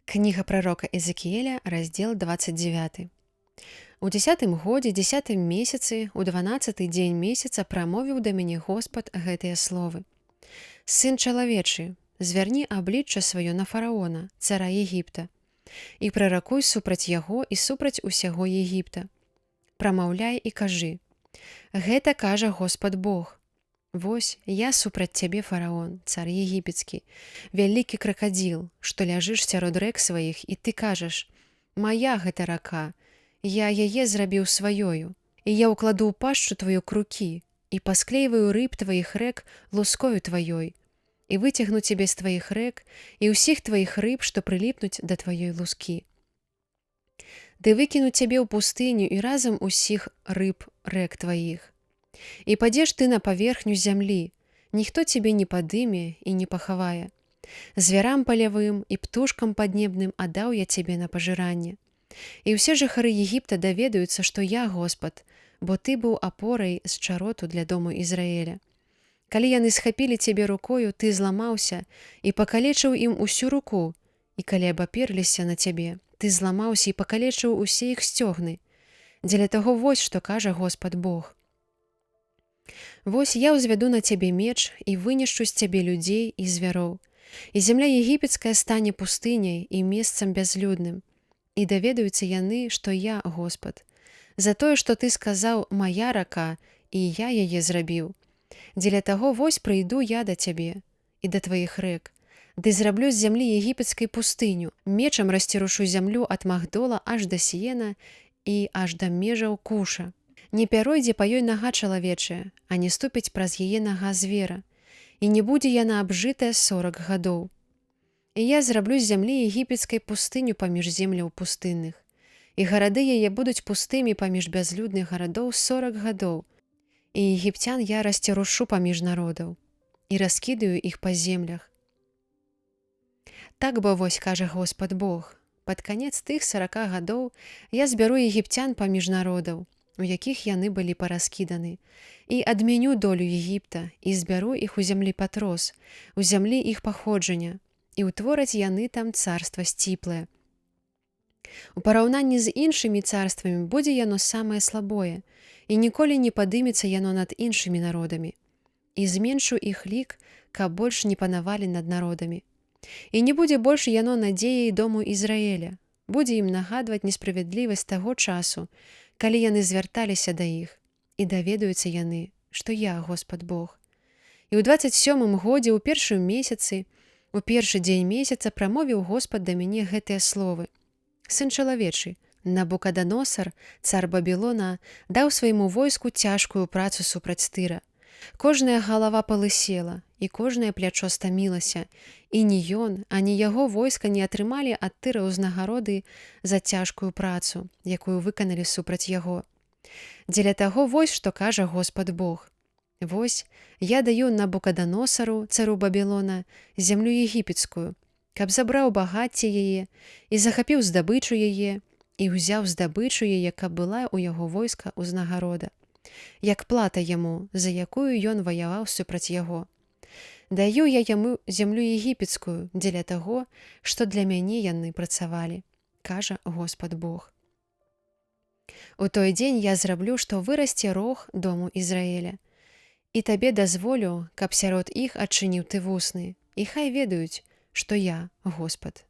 Кніга прарока Эзекіеля, раздзел 29. У 10 годзе, 10 месяцы, у 12 дзень месяца прамовіў да мяне Господ гэтыя словы. Сын чалавечы, звярні аблічча сваё на фараона, цара Егіпта, і праракуй супраць яго і супраць усяго Егіпта. Прамаўляй і кажы: гэта кажа Господ Бог. Вось я супраць цябе, фараон, цар егіпецкі, вялікі кракадзіл, што ляжыш сярод рэк сваіх, і ты кажаш: мая гэта рака, я яе зрабіў сваёю, і я ўкладу ў пашчу тваю крукі, і пасклейваю рыб тваіх рэк лускою тваёй, і выцягну цябе з тваіх рэк і ўсіх тваіх рыб, што прыліпнуць да тваёй лускі. Ды выкіну цябе ў пустыню і разам усіх рыб рэк тваіх. І падзеш ты на паверхню зямлі, ніхто цябе не падыме і не пахавае. Звярам палявым і птушкам паднебным аддаў я цябе на пажыранне. І ўсе жыхары Егіпта даведаюцца, што я Господ, бо ты быў апорай з чароту для дому Ізраэля. Калі яны схапілі цябе рукою, ты зламаўся і пакалечыў ім усю руку, і калі абаперліся на цябе, ты зламаўся і пакалечыў усе іх сцёгны. Дзеля таго вось, што кажа Господ Бог. Вось я ўзвяду на цябе меч і вынішчу з цябе людзей і звяроў, і зямля егіпецкая стане пустыняй і месцам бязлюдным. І даведаюцца яны, што я Господ. За тое, што ты сказаў: мая рака, і я яе зрабіў. Дзеля таго вось прыйду я да цябе і да тваіх рэк, ды зраблю з зямлі егіпецкай пустыню, мечам расцірушу зямлю ад Магдола аж да Сіена і аж да межаў Куша. Не пяройдзе па ёй нага чалавечая, а не ступіць праз яе нага звера, і не будзе яна абжытая 40 гадоў. І я зраблю з зямлі егіпецкай пустыню паміж земляў пустынных, і гарады яе будуць пустымі паміж бязлюдных гарадоў 40 гадоў, і егіпцян я расцірушу паміж народаў, і раскідаю іх па землях. Так бо вось кажа Господ Бог: пад канец тых 40 гадоў я збяру егіпцян паміж народаў, у якіх яны былі параскіданы, і адменю долю Егіпта, і збяру іх у зямлі Патрос, у зямлі іх паходжання, і ўтвораць яны там царства сціплае. У параўнанні з іншымі царствамі будзе яно самае слабое, і ніколі не падымецца яно над іншымі народамі. І зменшу іх лік, каб больш не панавалі над народамі. І не будзе больш яно надзеяй дому Ізраэля, будзе ім нагадваць несправядлівасць таго часу, калі яны звярталіся да іх, і даведаюцца яны, што я Господ Бог. І ў 27 годзе, у першым месяцы, у першы дзень месяца прамовіў Господ да мяне гэтыя словы: сын чалавечы, Навуходоносар, цар Бабілона, даў свайму войску цяжкую працу супраць Тыра. Кожная галава палысела, і кожнае плячо стамілася, і ні ён, ані яго войска не атрымалі ад Тыра ўзнагароды за цяжкую працу, якую выканалі супраць яго. Дзеля таго вось, што кажа Господ Бог: вось я даю Навуходоносару, цару Бабілона, зямлю егіпецкую, каб забраў багацце яе і захапіў здабычу яе, і ўзяў здабычу яе, каб была ў яго войска ўзнагарода, як плата яму, за якую ён ваяваў супраць яго. Даю я яму зямлю егіпецкую дзеля таго, што для мяне яны працавалі, кажа Господ Бог. У той дзень я зраблю, што вырасце рог дому Ізраэля, і табе дазволю, каб сярод іх адчыніў ты вусны, і хай ведаюць, што я Господ.